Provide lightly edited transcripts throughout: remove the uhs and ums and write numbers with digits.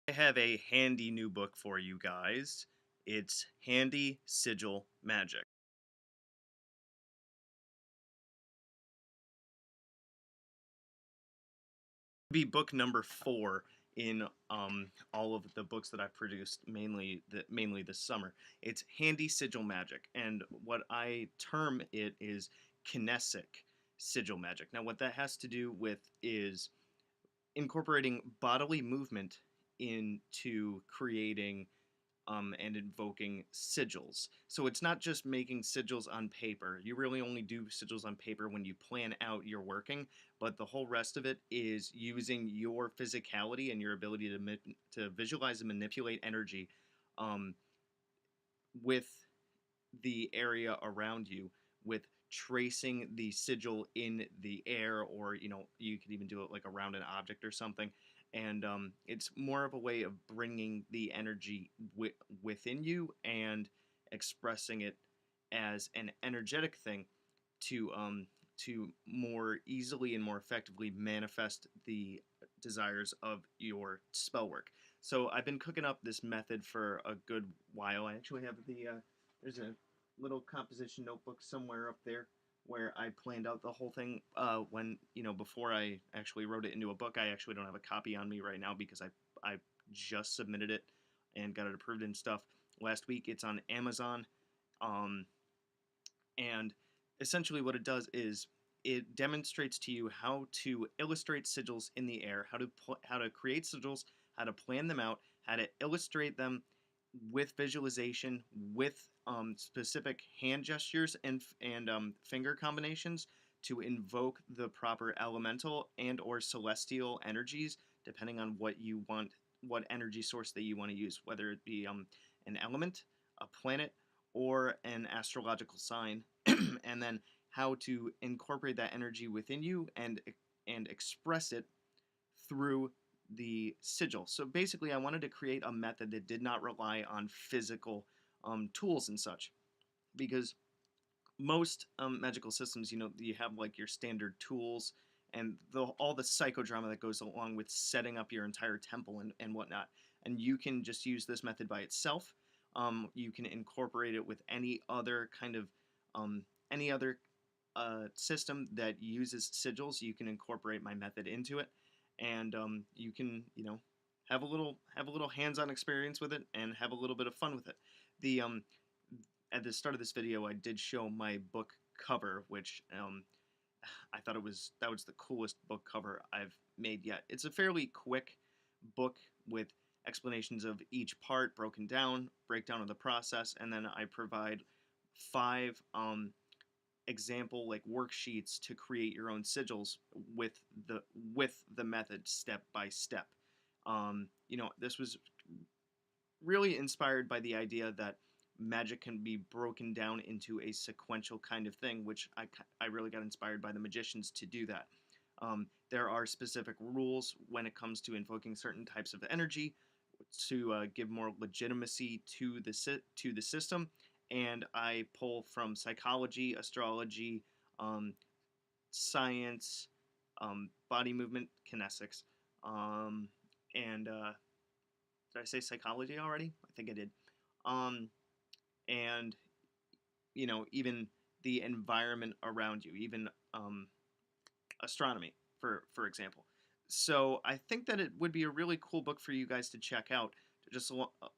I have a handy new book for you guys. It's Handy Sigil Magic. Be book number 4 in all of the books that I've produced, mainly this summer. It's Handy Sigil Magic, and what I term it is kinesic sigil magic. Now, what that has to do with is incorporating bodily movement into creating and invoking sigils. So it's not just making sigils on paper. You really only do sigils on paper when you plan out your working, but the whole rest of it is using your physicality and your ability to visualize and manipulate energy um, with the area around you, with tracing the sigil in the air, or you could even do it like around an object or something. And it's more of a way of bringing the energy within you and expressing it as an energetic thing to more easily and more effectively manifest the desires of your spell work. So I've been cooking up this method for a good while. I actually have there's a little composition notebook somewhere up there where I planned out the whole thing. When before I actually wrote it into a book. I actually don't have a copy on me right now because I just submitted it and got it approved and stuff last week. It's on Amazon, um, and essentially what it does is it demonstrates to you how to illustrate sigils in the air, how to create sigils, how to plan them out, how to illustrate them with visualization, with specific hand gestures and finger combinations to invoke the proper elemental and or celestial energies, depending on what you want, what energy source that you want to use, whether it be an element, a planet, or an astrological sign, and then how to incorporate that energy within you and express it through the sigil. So basically, I wanted to create a method that did not rely on physical tools and such, because most magical systems, you have like your standard tools and all the psychodrama that goes along with setting up your entire temple and whatnot. And you can just use this method by itself. You can incorporate it with um, any other system that uses sigils. You can incorporate my method into it, and you can have a little hands-on experience with it and have a little bit of fun with it. The At the start of this video, I did show my book cover, which I thought that was the coolest book cover I've made yet. It's a fairly quick book with explanations of each part broken down, breakdown of the process, and then I provide 5 example like worksheets to create your own sigils with the method step by step. This was really inspired by the idea that magic can be broken down into a sequential kind of thing, which I really got inspired by the magicians to do that. There are specific rules when it comes to invoking certain types of energy to give more legitimacy to the system, and I pull from psychology, astrology, um, science, body movement, kinesics, um, and did I say psychology already? I think I did. Um, and even the environment around you, even astronomy, for example. So I think that it would be a really cool book for you guys to check out, just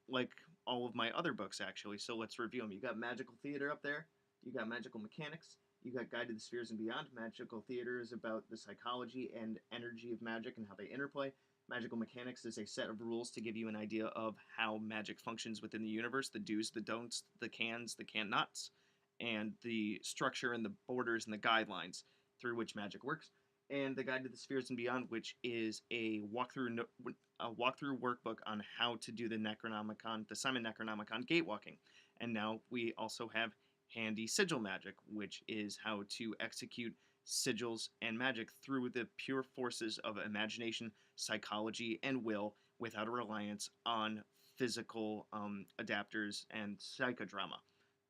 like all of my other books actually. So let's review them. You got Magical Theater up there. You got Magical Mechanics. You got Guide to the Spheres and Beyond. Magical Theater is about the psychology and energy of magic and how they interplay. Magical Mechanics is a set of rules to give you an idea of how magic functions within the universe, the do's, the don'ts, the cans, the can-nots, and the structure and the borders and the guidelines through which magic works. And the Guide to the Spheres and Beyond, which is a walkthrough workbook on how to do the Necronomicon, the Simon Necronomicon gatewalking. And now we also have Handy Sigil Magic, which is how to execute sigils and magic through the pure forces of imagination, psychology, and will without a reliance on physical adapters and psychodrama.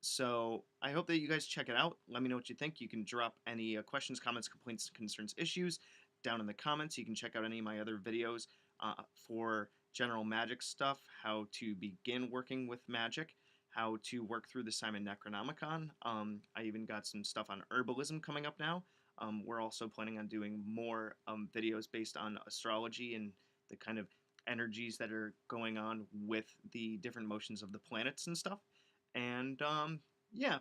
So I hope that you guys check it out. Let me know what you think. You can drop any questions, comments, complaints, concerns, issues down in the comments. You can check out any of my other videos for general magic stuff, how to begin working with magic, how to work through the Simon Necronomicon. I even got some stuff on herbalism coming up now. We're also planning on doing more videos based on astrology and the kind of energies that are going on with the different motions of the planets and stuff. And yeah,